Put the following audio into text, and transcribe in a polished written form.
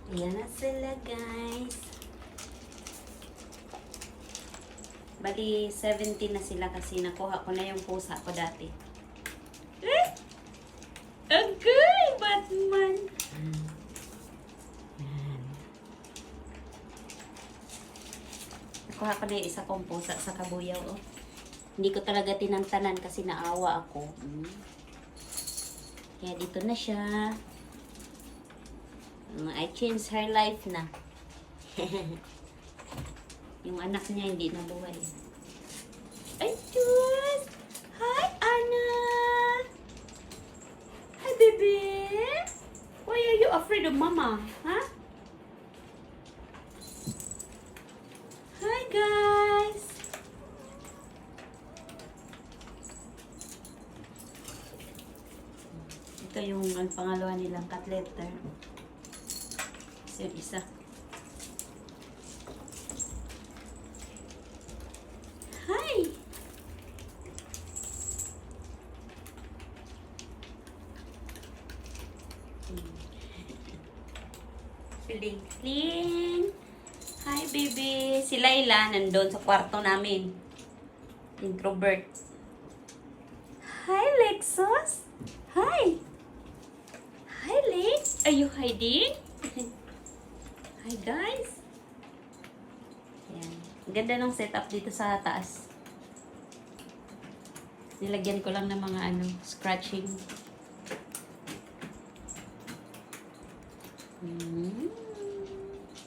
Ayan na sila, guys. Bali, 70 na sila kasi nakuha ko na yung pusa ko dati. Eh! Agay! Batman! Yan. Nakuha ko na yung isa kong pusa sa kabuyaw. Oh. Hindi ko talaga tinantanan kasi naawa ako. Kaya dito na siya. I changed her life na. Yung anak niya hindi nabuhay. Ay, Diyos! Hi, Anna! Hi, baby! Why are you afraid of Mama? Huh? Hi, guys! Ito yung ang pangalawa nilang cat litter. Yung isa. Hi! Feeling clean. Hi, baby. Si Layla nandun sa kwarto namin. Introvert. Hi, Lexus. Hi. Hi, Lex. Are you hiding? Hi, guys. Ayan. Ang ganda ng setup dito sa taas. Nilagyan ko lang ng mga scratching.